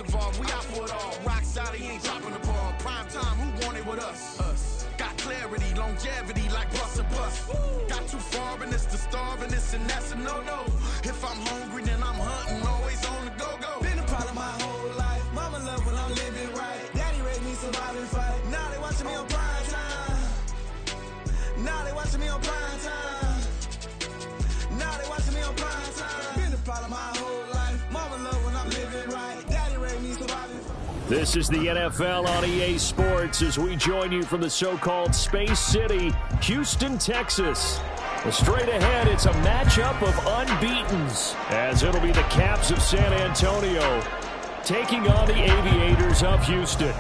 coach involved. We out for it all. Rock side, he ain't dropping the ball. Prime time, who want it with us? Us. Got clarity, longevity like bus and bus. Got too far and it's the starving, this and that's a no-no. If I'm hungry, then I'm hunting, always on the go-go. Been a problem my whole life. Mama love when I'm living right. Daddy raised me survive and fight. Now they watching me on prime time. Now they watching me on prime time. Now they watching me on prime time. Been a problem my whole life. Mama love when I'm living right. Daddy raised me survive and fight. This is the NFL on EA Sports as we join you from the so-called Space City, Houston, Texas. Straight ahead, it's a matchup of unbeatens, as it'll be the Caps of San Antonio taking on the Aviators of Houston.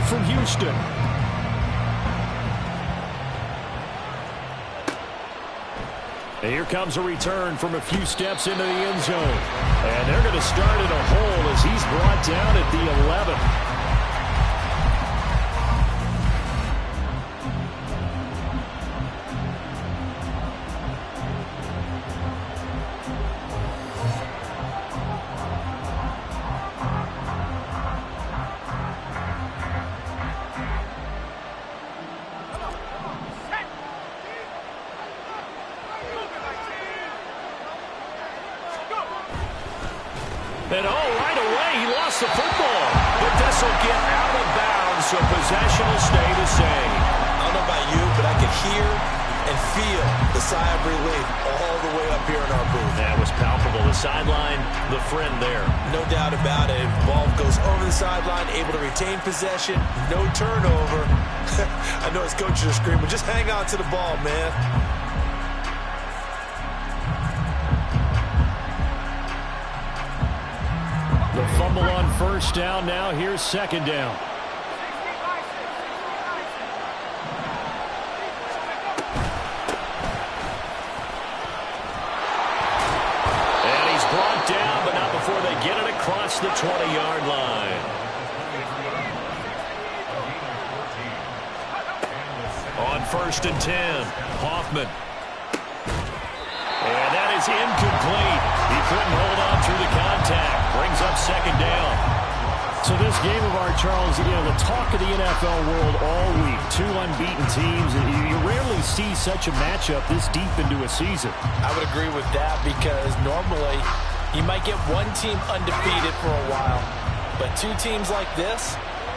From Houston. And here comes a return from a few steps into the end zone. And they're going to start at a hole as he's brought down at the 11. And right away, he lost the football. But this will get out of bounds, so possession will stay the same. I don't know about you, but I can hear and feel the sigh of relief all the way up here in our booth. That was palpable. The sideline, the friend there. No doubt about it. Ball goes over the sideline, able to retain possession, no turnover. I know his coaches are screaming, just hang on to the ball, man. The fumble on first down. Now here's second down. And he's brought down, but not before they get it across the 20-yard line. On 1st and 10, Hoffman. And that is incomplete. He couldn't hold on through the contact. Brings up second down. So this game of ours, Charles, the talk of the NFL world all week. Two unbeaten teams. You rarely see such a matchup this deep into a season. I would agree with that because normally you might get one team undefeated for a while. But two teams like this,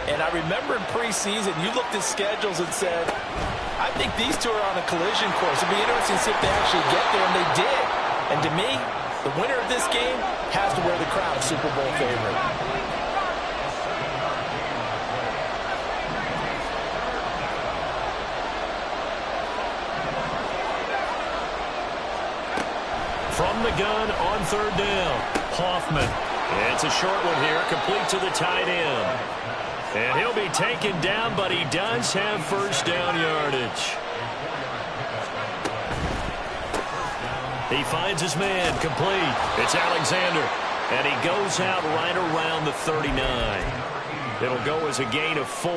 and I remember in preseason you looked at schedules and said, I think these two are on a collision course. It'd be interesting to see if they actually get there, and they did. And to me, the winner of this game has to wear the crown of Super Bowl favorite. From the gun on third down, Hoffman. It's a short one here, complete to the tight end. And he'll be taken down, but he does have first down yardage. He finds his man, complete. It's Alexander. And he goes out right around the 39. It'll go as a gain of 4.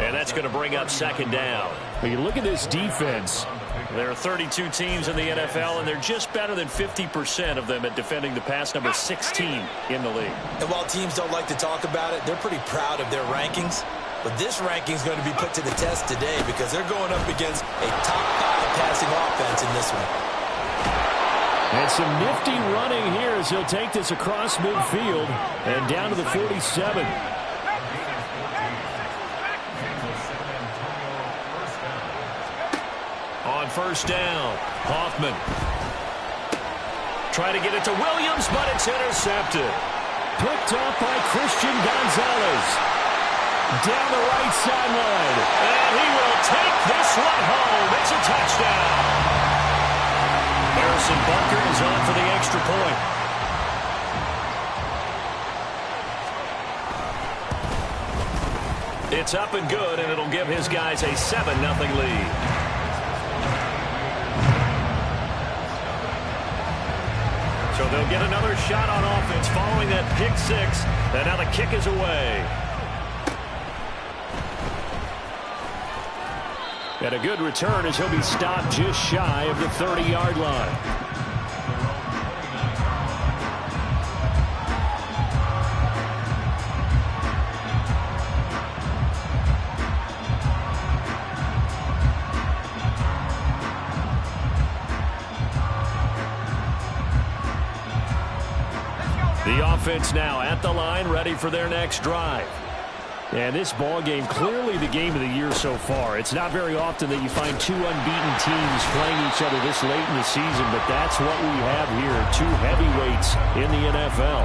And that's going to bring up second down. When you look at this defense, there are 32 teams in the NFL, and they're just better than 50% of them at defending the pass, number 16 in the league. And while teams don't like to talk about it, they're pretty proud of their rankings. But this ranking is going to be put to the test today because they're going up against a top-5 passing offense in this one. And some nifty running here as he'll take this across midfield and down to the 47. On first down, Hoffman. Try to get it to Williams, but it's intercepted. Picked off by Christian Gonzalez. Down the right sideline. And he will take this one home. It's a touchdown. Harrison Butker is on for the extra point. It's up and good, and it'll give his guys a 7-0 lead. So they'll get another shot on offense following that pick six. And now the kick is away. And a good return as he'll be stopped just shy of the 30-yard line. The offense now at the line, ready for their next drive. And this ball game, clearly the game of the year so far. It's not very often that you find two unbeaten teams playing each other this late in the season, but that's what we have here, two heavyweights in the NFL.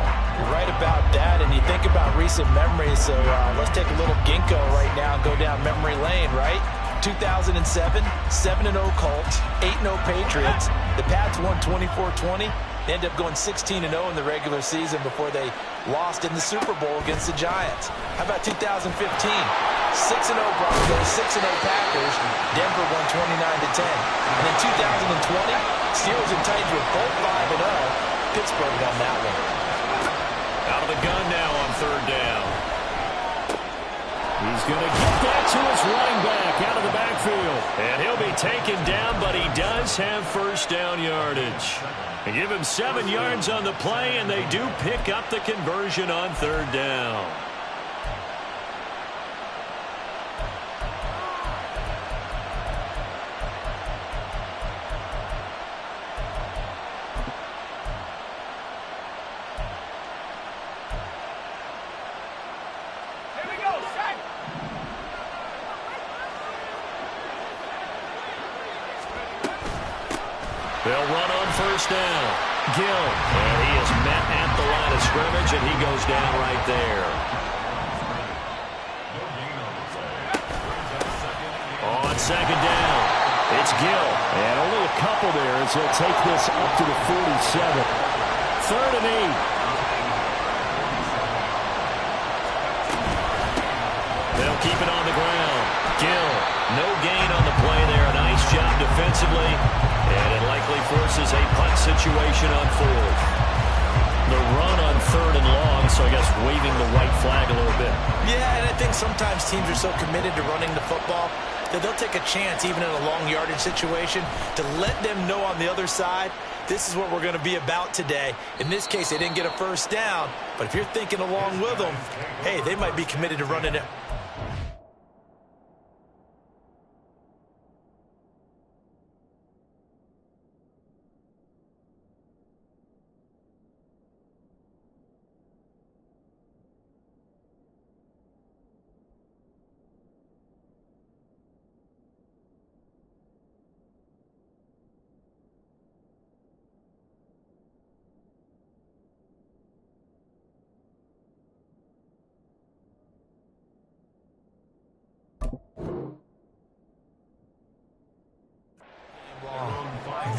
Right about that, and you think about recent memories, so let's take a little ginkgo right now and go down memory lane, right? 2007, 7-0 Colts, 8-0 Patriots. The Pats won 24-20. They ended up going 16-0 in the regular season before they lost in the Super Bowl against the Giants. How about 2015? 6-0 Broncos, 6-0 Packers. Denver won 29-10. And then 2020, Steelers and Titans were both 5-0. Pittsburgh won that one. Out of the gun now on third down. He's going to get that to his running back out of the backfield. And he'll be taken down, but he does have first down yardage. They give him 7 yards on the play, and they do pick up the conversion on third down. They'll run on first down. Gill. And he is met at the line of scrimmage, and he goes down right there. On second down, it's Gill. And only a couple there as he'll take this up to the 47. 3rd and 8. They'll keep it on the ground. Gill, no gain on the play there. Nice job defensively. And it likely forces a punt situation on 4th. The run on 3rd and long, so I guess waving the white flag a little bit. Yeah, and I think sometimes teams are so committed to running the football that they'll take a chance, even in a long yardage situation, to let them know on the other side, this is what we're going to be about today. In this case, they didn't get a first down, but if you're thinking along with them, hey, they might be committed to running it.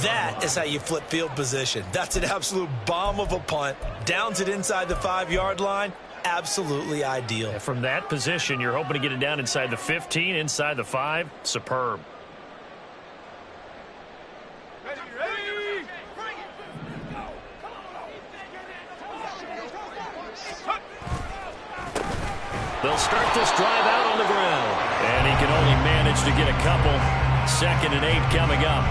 That is how you flip field position. That's an absolute bomb of a punt. Downs it inside the 5-yard line. Absolutely ideal. And from that position, you're hoping to get it down inside the 15, inside the 5. Superb. They'll start this drive out on the ground. And he can only manage to get a couple. 2nd and 8 coming up.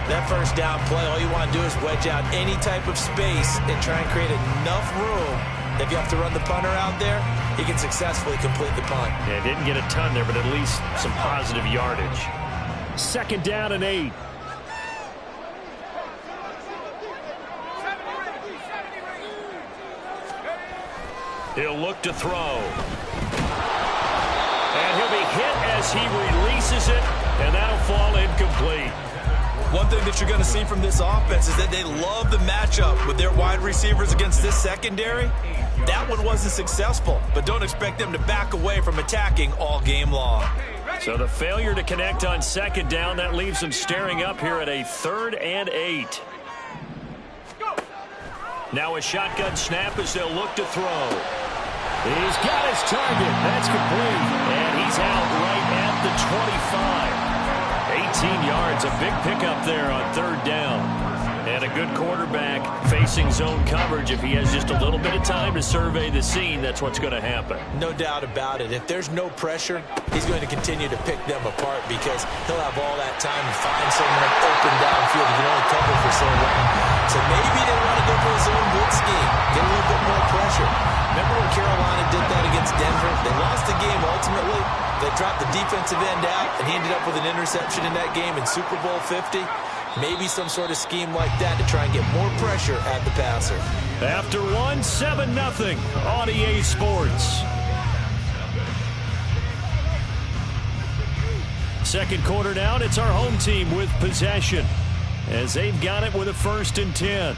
That first down play, all you want to do is wedge out any type of space and try and create enough room. If you have to run the punter out there, he can successfully complete the punt. Yeah, didn't get a ton there, but at least some positive yardage. 2nd down and 8. He'll look to throw. And he'll be hit as he releases it, and that'll fall incomplete. One thing that you're going to see from this offense is that they love the matchup with their wide receivers against this secondary. That one wasn't successful, but don't expect them to back away from attacking all game long. So the failure to connect on 2nd down, that leaves them staring up here at a 3rd and 8. Now a shotgun snap as they'll look to throw. He's got his target. That's complete. And he's out right at the 25. 18 yards, a big pickup there on 3rd down. And a good quarterback facing zone coverage, if he has just a little bit of time to survey the scene, that's what's going to happen. No doubt about it. If there's no pressure, he's going to continue to pick them apart because he'll have all that time to find someone open downfield. He can only cover for so long. So maybe they want to go for a zone blitz scheme, get a little bit more pressure. Remember when Carolina did that against Denver? They lost the game ultimately. They dropped the defensive end out, and he ended up with an interception in that game in Super Bowl 50. Maybe some sort of scheme like that to try and get more pressure at the passer. After 7-0 on EA Sports. Second quarter down, it's our home team with possession as they've got it with a 1st and 10.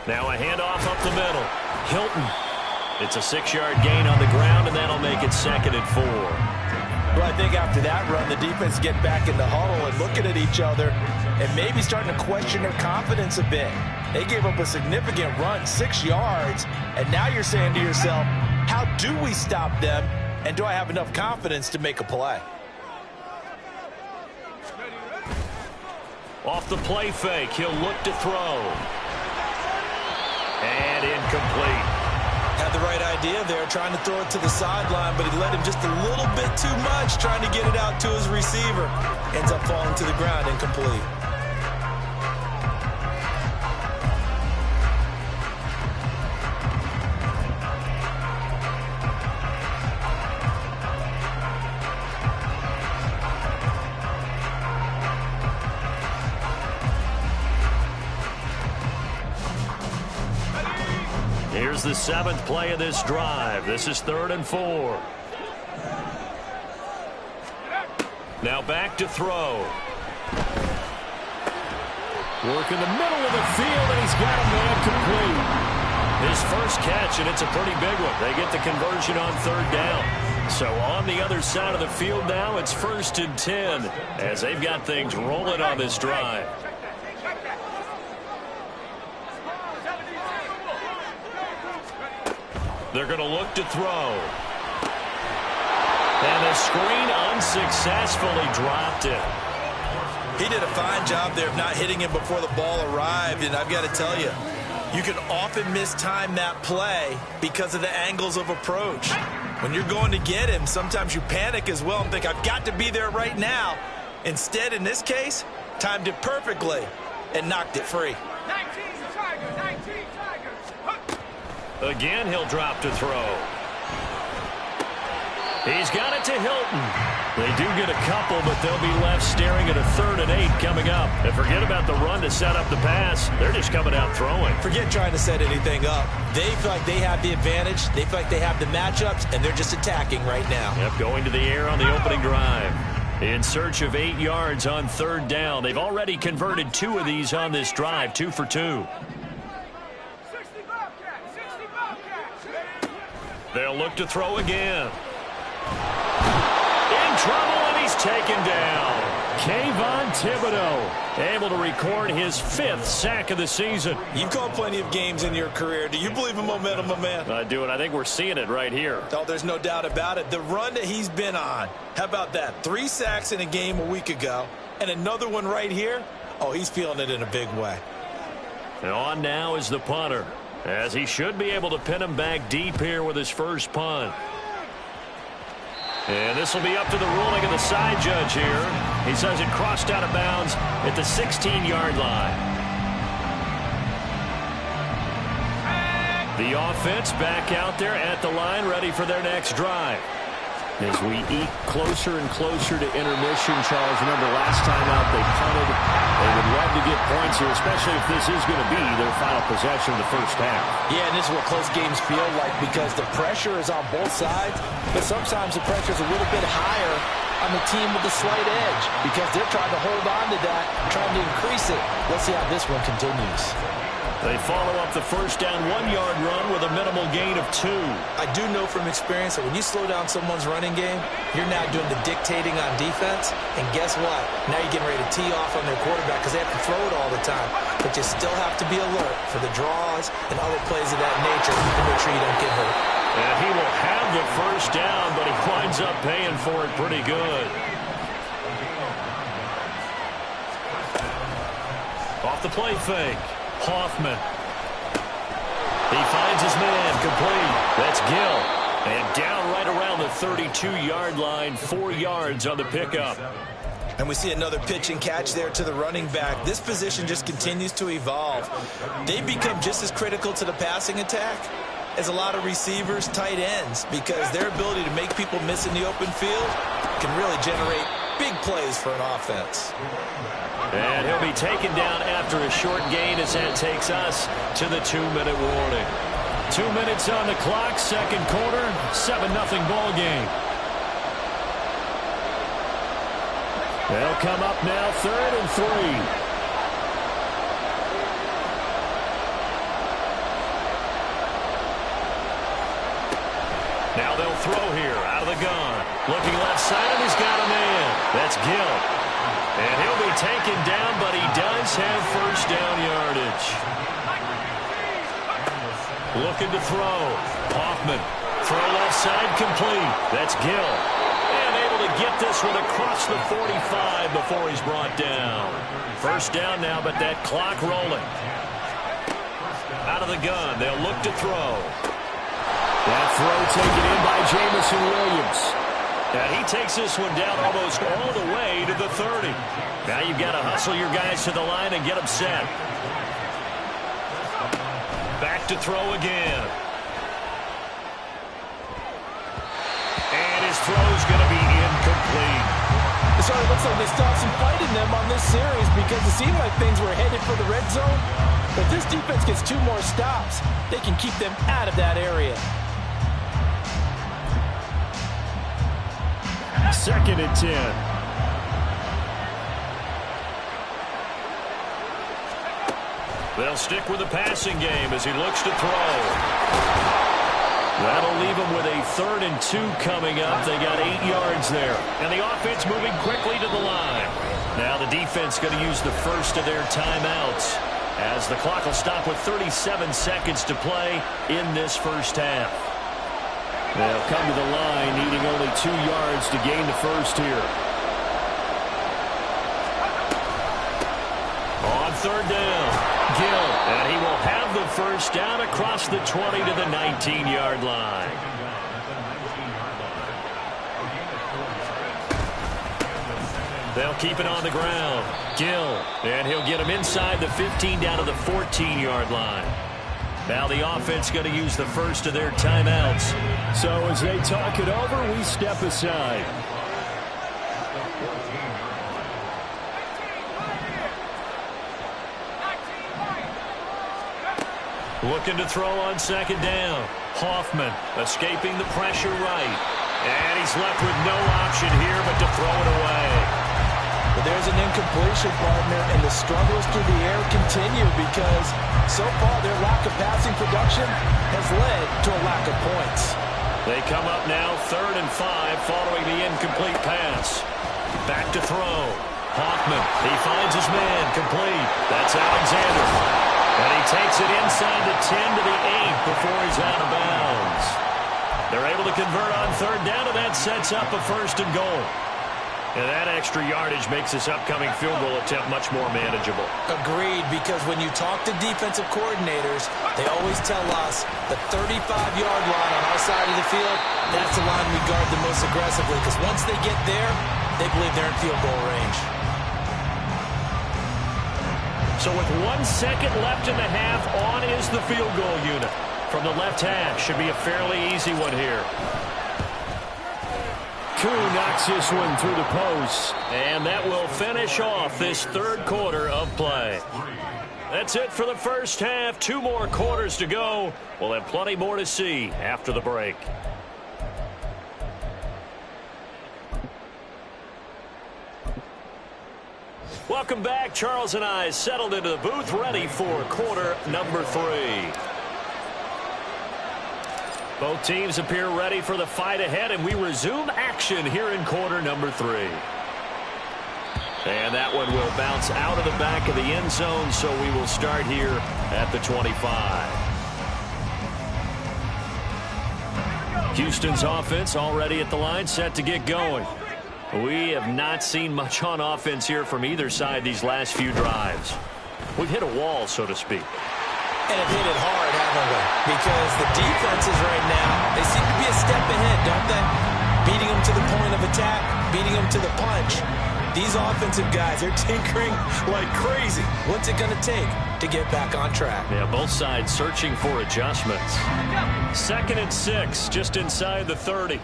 Now a handoff up the middle. Hilton. It's a 6-yard gain on the ground, and that'll make it 2nd and 4. Well, I think after that run, the defense get back in the huddle and looking at each other and maybe starting to question their confidence a bit. They gave up a significant run, 6 yards, and now you're saying to yourself, how do we stop them, and do I have enough confidence to make a play? Off the play fake, he'll look to throw. And incomplete. Had the right idea there, trying to throw it to the sideline, but he let him just a little bit too much, trying to get it out to his receiver. Ends up falling to the ground, incomplete. Here's the 7th play of this drive. This is 3rd and 4. Now back to throw. Work in the middle of the field, and he's got a man complete. His first catch, and it's a pretty big one. They get the conversion on 3rd down. So on the other side of the field now, it's 1st and 10 as they've got things rolling on this drive. They're going to look to throw. And the screen unsuccessfully dropped it. He did a fine job there of not hitting him before the ball arrived, and I've got to tell you, you can often mistime that play because of the angles of approach. When you're going to get him, sometimes you panic as well and think, I've got to be there right now. Instead, in this case, timed it perfectly and knocked it free. 19 Tigers. Again, he'll drop to throw. He's got it to Hilton. They do get a couple, but they'll be left staring at a 3rd and 8 coming up. And forget about the run to set up the pass. They're just coming out throwing. Forget trying to set anything up. They feel like they have the advantage. They feel like they have the matchups, and they're just attacking right now. Yep, going to the air on the opening drive. In search of 8 yards on 3rd down. They've already converted 2 of these on this drive, 2 for 2. They'll look to throw again. In trouble, and he's taken down. Kayvon Thibodeaux able to record his 5th sack of the season. You've called plenty of games in your career. Do you believe in momentum, my man? I do, and I think we're seeing it right here. Oh, there's no doubt about it. The run that he's been on, how about that? 3 sacks in a game a week ago, and another one right here. Oh, he's feeling it in a big way. And on now is the punter, as he should be able to pin him back deep here with his first punt. And this will be up to the ruling of the side judge here. He says it crossed out of bounds at the 16-yard line. The offense back out there at the line, ready for their next drive. As we eke closer and closer to intermission, Charles, remember last time out they punted. They would love to get points here, especially if this is going to be their final possession of the first half. Yeah, and this is what close games feel like because the pressure is on both sides, but sometimes the pressure is a little bit higher on the team with the slight edge because they're trying to hold on to that, trying to increase it. Let's see how this one continues. They follow up the first down 1-yard run with a minimal gain of 2. I do know from experience that when you slow down someone's running game, you're now doing the dictating on defense. And guess what? Now you're getting ready to tee off on their quarterback because they have to throw it all the time. But you still have to be alert for the draws and other plays of that nature to make sure you don't get hurt. And he will have the first down, but he winds up paying for it pretty good. Off the play fake. Hoffman. He finds his man complete. That's Gill. And down right around the 32-yard line, 4 yards on the pickup. And we see another pitch and catch there to the running back. This position just continues to evolve. They become just as critical to the passing attack as a lot of receivers, tight ends, because their ability to make people miss in the open field can really generate big plays for an offense. And he'll be taken down after a short gain as that takes us to the 2-minute warning. 2 minutes on the clock, second quarter, 7-0 ball game. They'll come up now, 3rd and 3. Now they'll throw here out of the gun. Looking left side, and he's got a man. That's Gill. And he'll be taken down, but he does have first down yardage. Looking to throw. Hoffman. Throw left side complete. That's Gill. And able to get this one across the 45 before he's brought down. First down now, but that clock rolling. Out of the gun. They'll look to throw. That throw taken in by Jamison Williams. And he takes this one down almost all the way to the 30. Now you've got to hustle your guys to the line and get them set. Back to throw again. And his throw's going to be incomplete. So it looks like they stopped some fight in them on this series because it seemed like things were headed for the red zone. But this defense gets 2 more stops. They can keep them out of that area. 2nd and 10. They'll stick with the passing game as he looks to throw. That'll leave him with a 3rd and 2 coming up. They got 8 yards there. And the offense moving quickly to the line. Now the defense going to use the first of their timeouts as the clock will stop with 37 seconds to play in this first half. They'll come to the line, needing only 2 yards to gain the first here. On 3rd down, Gill, and he will have the first down across the 20 to the 19-yard line. They'll keep it on the ground. Gill, and he'll get him inside the 15 down to the 14-yard line. Now the offense going to use the first of their timeouts. So as they talk it over, we step aside. Looking to throw on 2nd down. Hoffman escaping the pressure right. And he's left with no option here but to throw it away. But there's an incompletion, partner, and the struggles through the air continue because so far their lack of passing production has led to a lack of points. They come up now 3rd and 5 following the incomplete pass. Back to throw. Hoffman, he finds his man complete. That's Alexander. And he takes it inside the 10 to the 8 before he's out of bounds. They're able to convert on 3rd down, and that sets up a 1st and goal. And that extra yardage makes this upcoming field goal attempt much more manageable. Agreed, because when you talk to defensive coordinators, they always tell us the 35-yard line on our side of the field, that's the line we guard the most aggressively, because once they get there, they believe they're in field goal range. So with 1 second left in the half, on is the field goal unit. From the left half, should be a fairly easy one here. Koo knocks this one through the post, and that will finish off this 3rd quarter of play. That's it for the first half. 2 more quarters to go. We'll have plenty more to see after the break. Welcome back. Charles and I settled into the booth, ready for quarter number 3. Both teams appear ready for the fight ahead, and we resume action here in quarter number 3. And that one will bounce out of the back of the end zone, so we will start here at the 25. Houston's offense already at the line, set to get going. We have not seen much on offense here from either side these last few drives. We've hit a wall, so to speak. And have hit it hard, haven't we? Because the defenses right now, they seem to be a step ahead, don't they? Beating them to the point of attack, beating them to the punch. These offensive guys are tinkering like crazy. What's it going to take to get back on track? Yeah, both sides searching for adjustments. 2nd and 6, just inside the 30.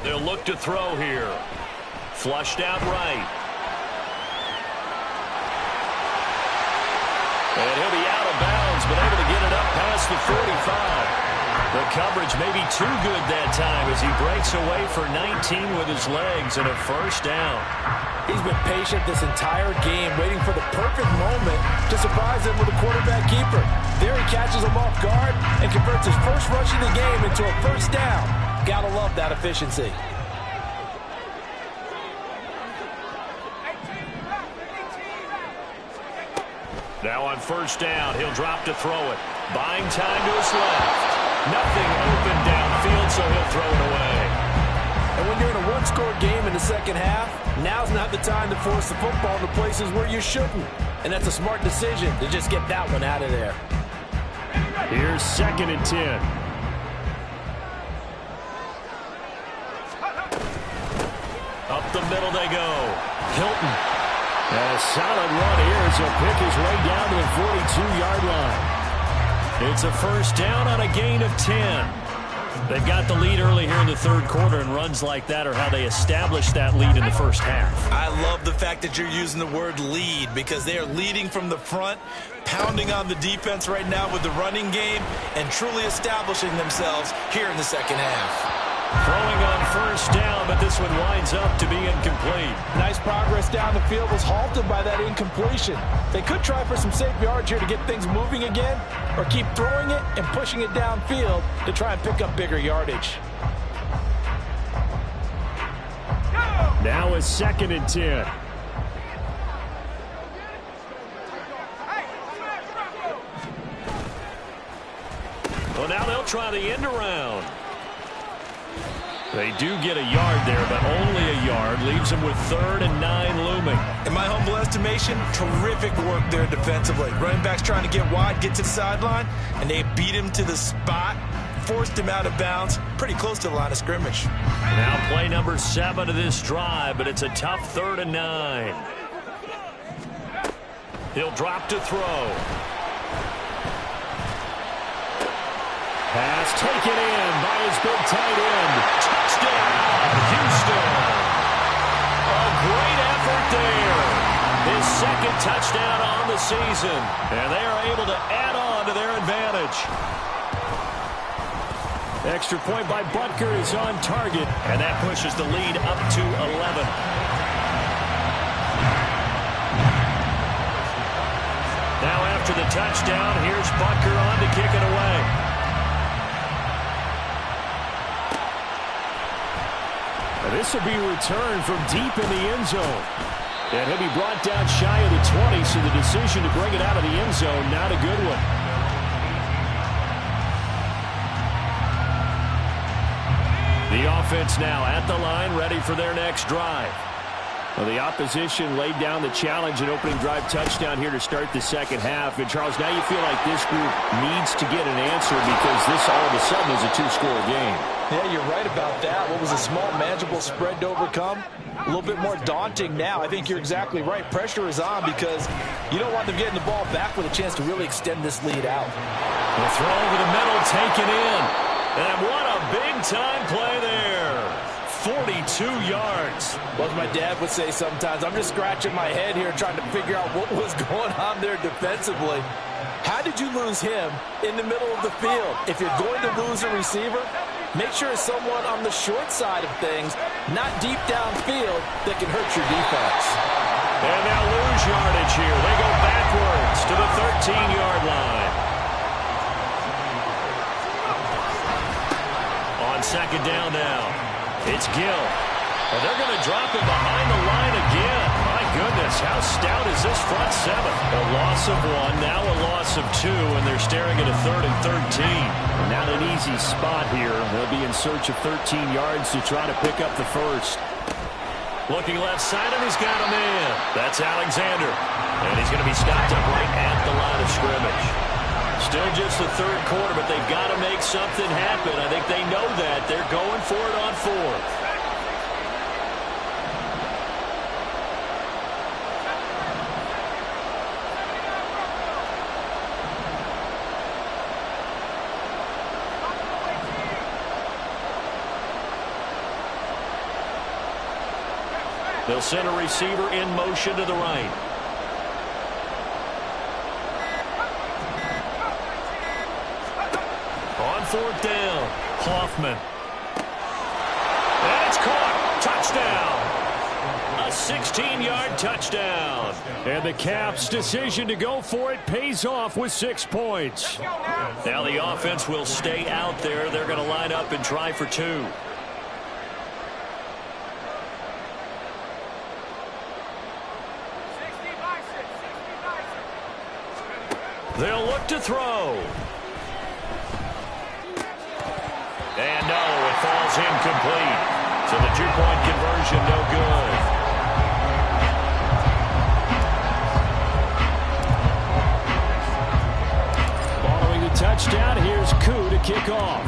They'll look to throw here. Flushed out right. And he'll be out of bounds, but able to get it up past the 45. The coverage may be too good that time as he breaks away for 19 with his legs and a first down. He's been patient this entire game, waiting for the perfect moment to surprise him with a quarterback keeper. There he catches him off guard and converts his first rush of the game into a first down. Gotta love that efficiency. Now on first down, he'll drop to throw it. Buying time to his left. Nothing open downfield, so he'll throw it away. And when you're in a one-score game in the second half, now's not the time to force the football to places where you shouldn't. And that's a smart decision to just get that one out of there. Here's 2nd and 10. Up the middle they go. Hilton. A solid run here as he'll pick his way down to the 42-yard line. It's a first down on a gain of 10. They've got the lead early here in the third quarter, and runs like that are how they establish that lead in the first half. I love the fact that you're using the word lead because they are leading from the front, pounding on the defense right now with the running game, and truly establishing themselves here in the second half. Throwing on first down, but this one winds up to be incomplete. Nice progress down the field was halted by that incompletion. They could try for some safe yards here to get things moving again, or keep throwing it and pushing it downfield to try and pick up bigger yardage. Now it's 2nd and 10. Well, now they'll try the end around. They do get a yard there, but only a yard. Leaves them with 3rd and 9 looming. In my humble estimation, terrific work there defensively. Running back's trying to get wide, get to the sideline, and they beat him to the spot, forced him out of bounds, pretty close to the line of scrimmage. Now play number 7 of this drive, but it's a tough 3rd and 9. He'll drop to throw. Pass taken in by his big tight end. Touchdown, Houston. A great effort there. His 2nd touchdown on the season. And they are able to add on to their advantage. Extra point by Butker is on target. And that pushes the lead up to 11. Now after the touchdown, here's Butker on to kick it away. This will be returned from deep in the end zone. And he'll be brought down shy of the 20, so the decision to bring it out of the end zone, not a good one. The offense now at the line, ready for their next drive. Well, the opposition laid down the challenge and opening drive touchdown here to start the second half. And, Charles, now you feel like this group needs to get an answer because this all of a sudden is a 2-score game. Yeah, you're right about that. What was a small, manageable spread to overcome? A little bit more daunting now. I think you're exactly right. Pressure is on because you don't want them getting the ball back with a chance to really extend this lead out. The throw over the middle taken in. And what a big-time play there. 42 yards. Well, as my dad would say sometimes, I'm just scratching my head here trying to figure out what was going on there defensively. How did you lose him in the middle of the field? If you're going to lose a receiver, make sure it's someone on the short side of things, not deep downfield, that can hurt your defense. And they'll lose yardage here. They go backwards to the 13-yard line. On second down now, it's Gill. And they're going to drop him behind the line again. My goodness, how stout is this front seven? A loss of 1, now a loss of 2, and they're staring at a 3rd and 13. Not an easy spot here. They'll be in search of 13 yards to try to pick up the first. Looking left side, and he's got a man. That's Alexander. And he's going to be stopped up right at the line of scrimmage. Still just the 3rd quarter, but they've got to make something happen. I think they know that. They're going for it on 4th. They'll send a receiver in motion to the right. On 4th down, Hoffman. And it's caught. Touchdown. A 16-yard touchdown. And the Caps' decision to go for it pays off with 6 points. Now the offense will stay out there. They're going to line up and try for 2. They'll look to throw. And no, it falls incomplete. So the 2-point conversion, no good. Following the touchdown, here's Koo to kick off.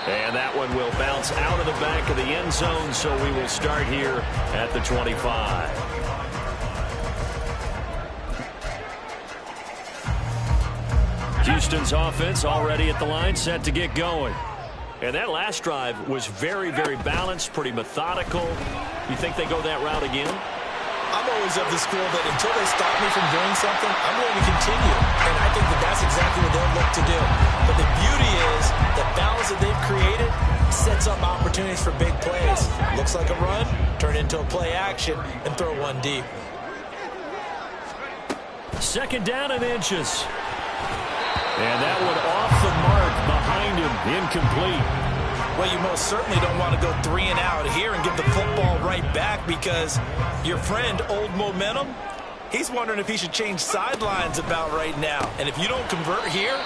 And that one will bounce out of the back of the end zone, so we will start here at the 25. Houston's offense already at the line, set to get going. And that last drive was very, very balanced, pretty methodical. You think they go that route again? I'm always of the school that until they stop me from doing something, I'm going to continue. And I think that that's exactly what they'll look to do. But the beauty is the balance that they've created sets up opportunities for big plays. Looks like a run, turn into a play action, and throw one deep. 2nd down and inches. And that one off the mark behind him, incomplete. Well, you most certainly don't want to go 3 and out here and give the football right back, because your friend, Old Momentum, he's wondering if he should change sidelines about right now. And if you don't convert here,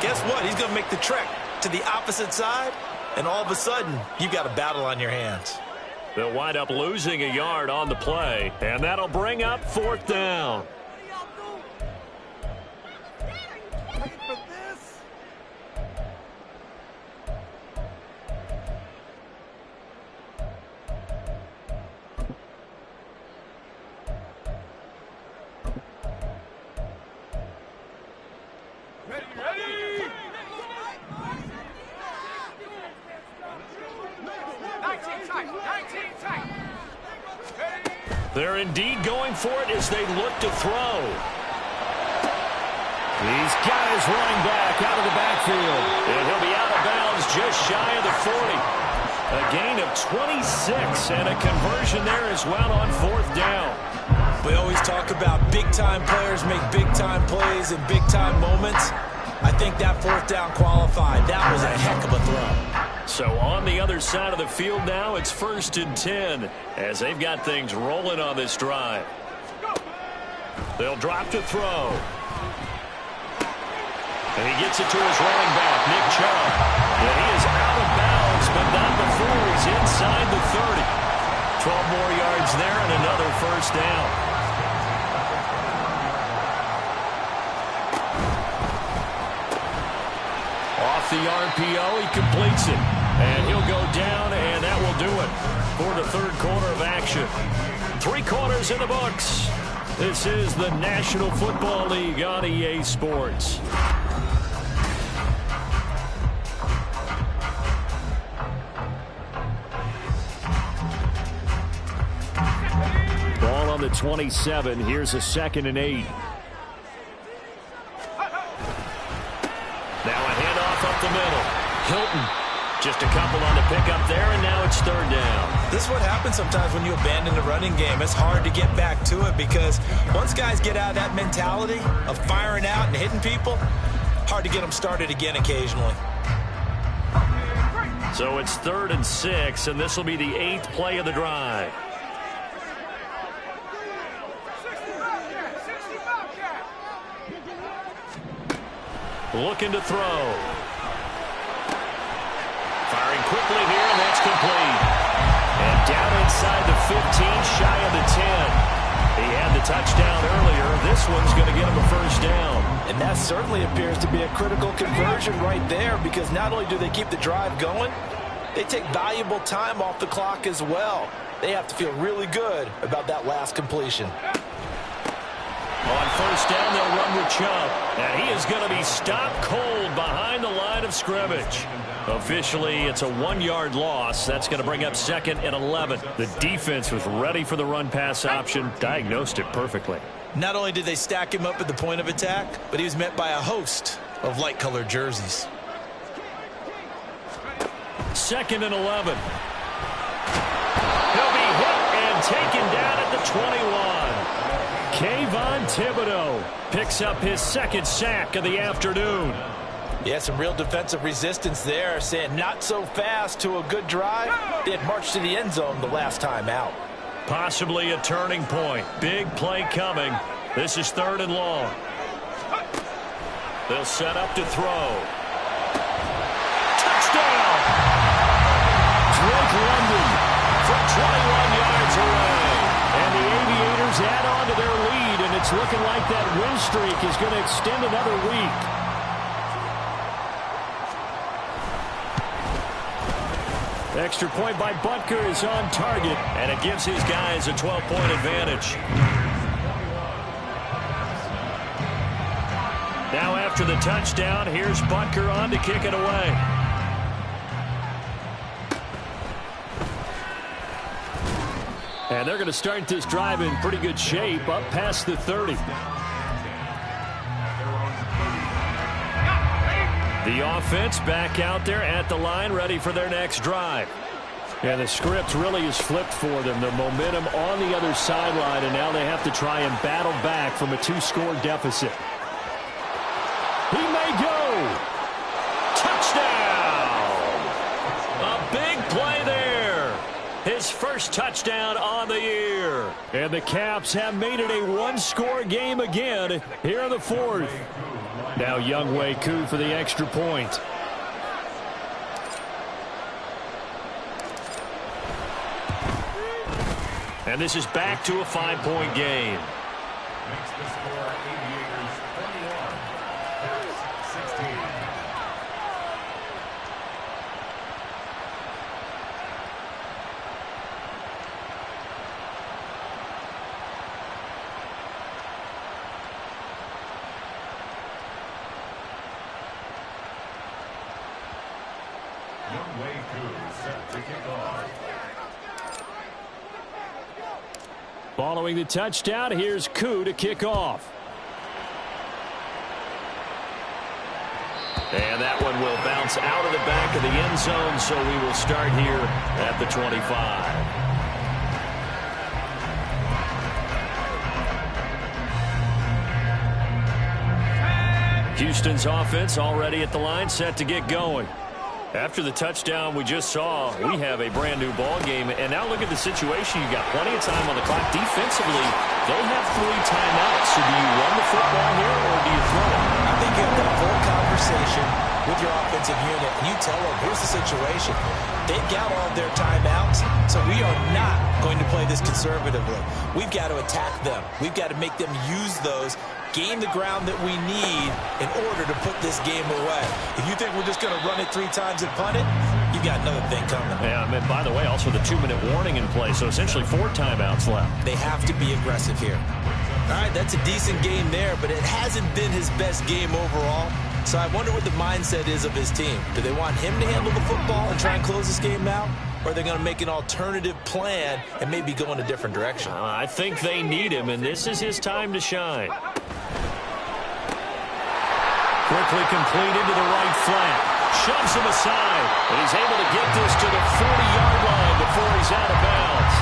guess what? He's going to make the trek to the opposite side, and all of a sudden, you've got a battle on your hands. They'll wind up losing a yard on the play, and that'll bring up 4th down. They're indeed going for it as they look to throw. He's got his running back out of the backfield. And he'll be out of bounds just shy of the 40. A gain of 26 and a conversion there as well on 4th down. We always talk about big-time players make big-time plays in big-time moments. I think that 4th down qualified. That was a heck of a throw. So on the other side of the field now, it's 1st and 10 as they've got things rolling on this drive. They'll drop to throw. And he gets it to his running back, Nick Chubb. And he is out of bounds, but not before he's inside the 30. 12 more yards there and another 1st down. Off the RPO, he completes it. And he'll go down, and that will do it for the 3rd quarter of action. 3 quarters in the books. This is the National Football League on EA Sports. Ball on the 27. Here's a 2nd and 8. Hilton. Just a couple on the pickup there, and now it's third down. This is what happens sometimes when you abandon the running game. It's hard to get back to it because once guys get out of that mentality of firing out and hitting people, hard to get them started again occasionally. So it's 3rd and 6, and this will be the 8th play of the drive. Looking to throw. Firing quickly here, and that's complete. And down inside the 15, shy of the 10. He had the touchdown earlier. This one's going to get him a first down. And that certainly appears to be a critical conversion right there, because not only do they keep the drive going, they take valuable time off the clock as well. They have to feel really good about that last completion. On first down, they'll run with Chubb. And he is going to be stopped cold behind the line of scrimmage. Officially, it's a 1-yard loss. That's going to bring up 2nd and 11. The defense was ready for the run-pass option, diagnosed it perfectly. Not only did they stack him up at the point of attack, but he was met by a host of light-colored jerseys. 2nd and 11. He'll be hit and taken down at the 21. Kayvon Thibodeaux picks up his 2nd sack of the afternoon. Yeah, some real defensive resistance there, saying not so fast to a good drive. They had marched to the end zone the last time out. Possibly a turning point. Big play coming. This is 3rd and long. They'll set up to throw. Touchdown! Drake London from 21 yards away. And the Aviators add on to their lead, and it's looking like that win streak is going to extend another week. Extra point by Butker is on target, and it gives his guys a 12-point advantage. Now after the touchdown, here's Butker on to kick it away. And they're going to start this drive in pretty good shape, up past the 30. The offense back out there at the line, ready for their next drive. And the script really is flipped for them. The momentum on the other sideline, and now they have to try and battle back from a 2-score deficit. He may go. Touchdown! A big play there. His first touchdown on the year. And the Caps have made it a 1-score game again here in the 4th. Now Younghoe Koo for the extra point. And this is back to a 5-point game. Makes the score Aviators 31, Caps 16. Younghoe Koo set to kick off. Following the touchdown, here's Koo to kick off. And that one will bounce out of the back of the end zone, so we will start here at the 25. Houston's offense already at the line, set to get going. After the touchdown we just saw, we have a brand new ball game. And now look at the situation. You got plenty of time on the clock. Defensively, they have 3 timeouts. So do you run the football here or do you throw it? I think you have that full conversation with your offensive unit, and you tell them, here's the situation. They've got all of their timeouts, so we are not going to play this conservatively. We've got to attack them. We've got to make them use those, gain the ground that we need in order to put this game away. If you think we're just going to run it 3 times and punt it, you've got another thing coming. Yeah, and by the way, also the 2-minute warning in play, so essentially 4 timeouts left. They have to be aggressive here. All right, that's a decent game there, but it hasn't been his best game overall. So I wonder what the mindset is of his team. Do they want him to handle the football and try and close this game out? Or are they going to make an alternative plan and maybe go in a different direction? I think they need him, and this is his time to shine. Quickly completed to the right flat. shoves him aside. And he's able to get this to the 40-yard line before he's out of bounds.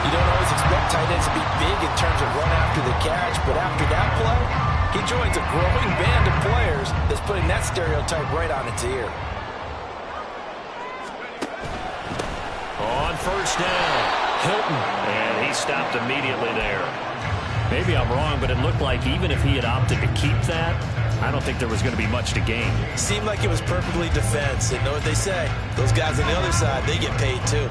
You don't always expect tight ends to be big in terms of run after the catch, but after that play, he joins a growing band of players that's putting that stereotype right on its ear. On first down, Hilton, and he stopped immediately there. Maybe I'm wrong, but it looked like even if he had opted to keep that, I don't think there was going to be much to gain. Seemed like it was perfectly defense. And know what they say? Those guys on the other side, they get paid too.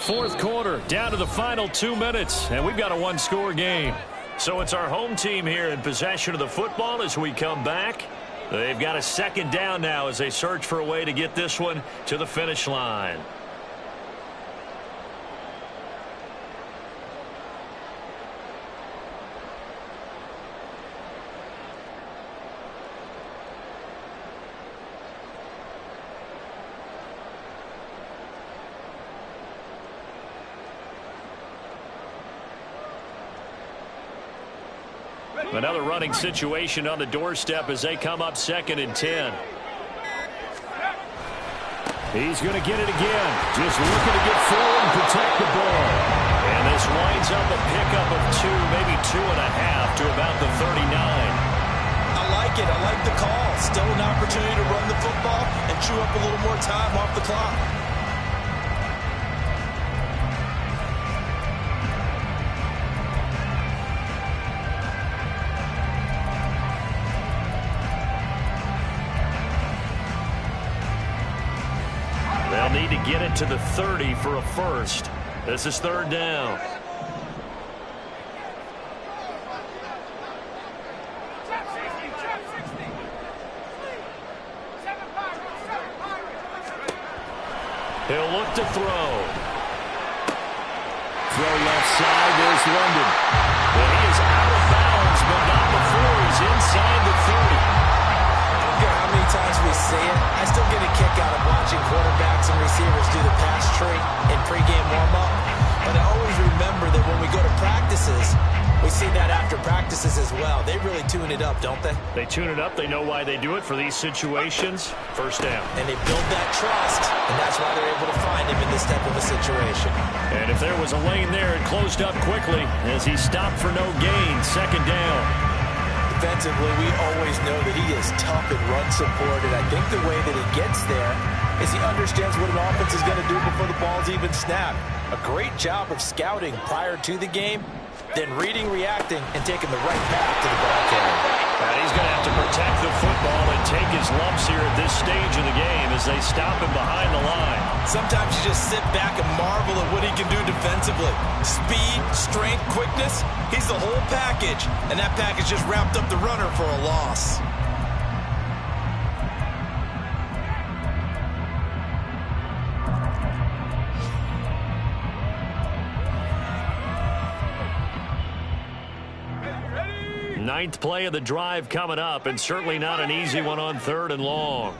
Fourth quarter, down to the final 2 minutes, and we've got a one-score game. So it's our home team here in possession of the football as we come back. They've got a second down now as they search for a way to get this one to the finish line. Another running situation on the doorstep as they come up 2nd and 10. He's going to get it again. Just looking to get forward and protect the ball. And this winds up a pickup of 2, maybe 2.5 to about the 39. I like it. I like the call. Still an opportunity to run the football and chew up a little more time off the clock. They'll need to get it to the 30 for a first. This is 3rd down. He'll look to throw. Throw left side. There's London. Well, he is out of bounds, but not before he's inside the 30. I don't care how many times we see it. I still get a kick out of watching quarterbacks and receivers do the pass tree in pregame warm-up. But I always remember that when we go to practices, we see that after practices as well. They really tune it up, don't they? They tune it up. They know why they do it for these situations. First down. And they build that trust, and that's why they're able to find him in this type of a situation. And if there was a lane there, it closed up quickly as he stopped for no gain. 2nd down. Defensively, we always know that he is tough and run support, and I think the way that he gets there is he understands what an offense is going to do before the ball's even snapped. A great job of scouting prior to the game, then reading, reacting, and taking the right path to the ball carrier. And he's going to have to protect the football and take his lumps here at this stage of the game as they stop him behind the line. Sometimes you just sit back and marvel at what he can do defensively. Speed, strength, quickness, he's the whole package. And that package just wrapped up the runner for a loss. Ninth play of the drive coming up, and certainly not an easy one on 3rd and long.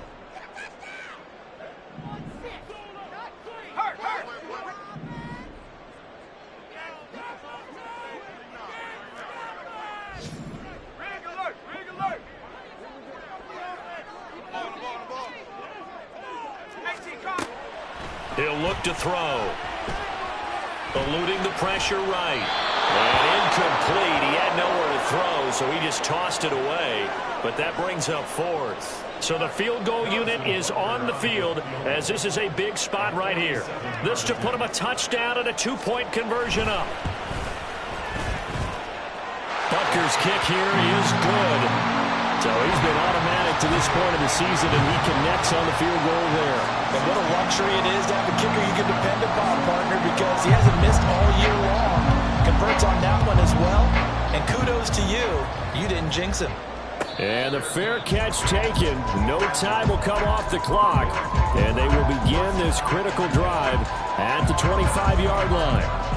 He'll look to throw. Eluding the pressure right. And incomplete. He had nowhere to throw, so he just tossed it away. But that brings up 4th. So the field goal unit is on the field as this is a big spot right here. This to put him a touchdown and a 2-point conversion up. Butker's kick here is good. So he's been automatic to this point of the season, and he connects on the field goal there. And what a luxury it is to have a kicker you can depend upon, partner, because he hasn't missed all year long. Converts on that one as well. And kudos to you. You didn't jinx him. And the fair catch taken. No time will come off the clock. And they will begin this critical drive at the 25-yard line.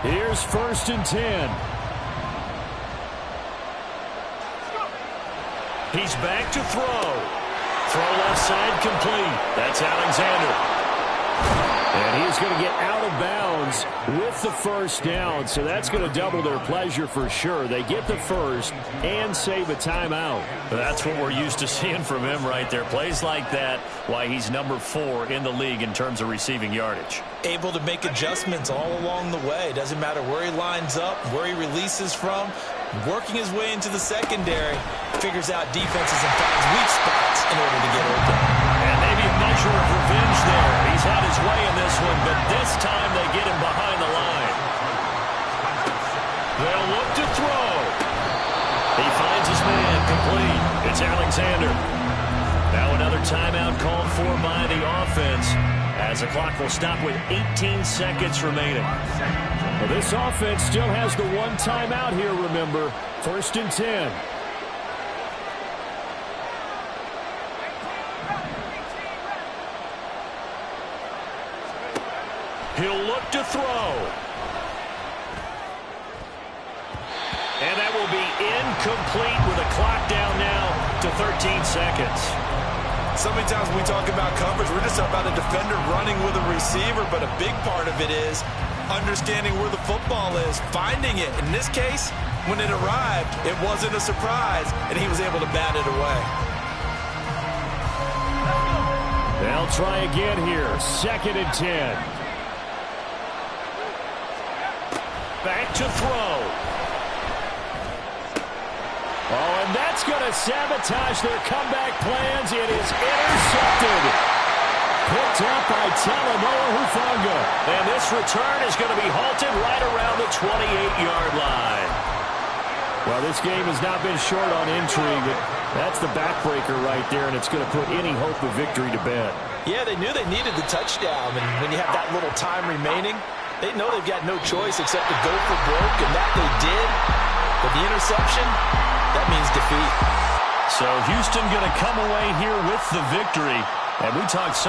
Here's 1st and 10. He's back to throw. Throw left side complete. That's Alexander. And he's going to get out of bounds with the first down, so that's going to double their pleasure for sure. They get the first and save a timeout. That's what we're used to seeing from him right there. Plays like that, why he's number 4 in the league in terms of receiving yardage. Able to make adjustments all along the way. Doesn't matter where he lines up, where he releases from. Working his way into the secondary, figures out defenses and finds weak spots in order to get open. And maybe a measure of revenge there. He's had his way in this one, but this time they get him behind the line. They'll look to throw. He finds his man complete. It's Alexander. Now another timeout called for by the offense as the clock will stop with 18 seconds remaining. Well, this offense still has the one timeout here, remember. 1st and 10. He'll look to throw. And that will be incomplete with a clock down now to 13 seconds. So many times when we talk about coverage, we're just about a defender running with a receiver, but a big part of it is understanding where the football is, finding it. In this case, when it arrived, it wasn't a surprise, and he was able to bat it away. They'll try again here. 2nd and 10. Back to throw. Oh, and that's going to sabotage their comeback plans. It is intercepted. Picked up by Talanoa Hufanga. And this return is going to be halted right around the 28-yard line. Well, this game has not been short on intrigue. That's the backbreaker right there, and it's going to put any hope of victory to bed. Yeah, they knew they needed the touchdown, and when you have that little time remaining, they know they've got no choice except to go for broke, and that they did. But the interception, that means defeat. So Houston going to come away here with the victory. And we talked so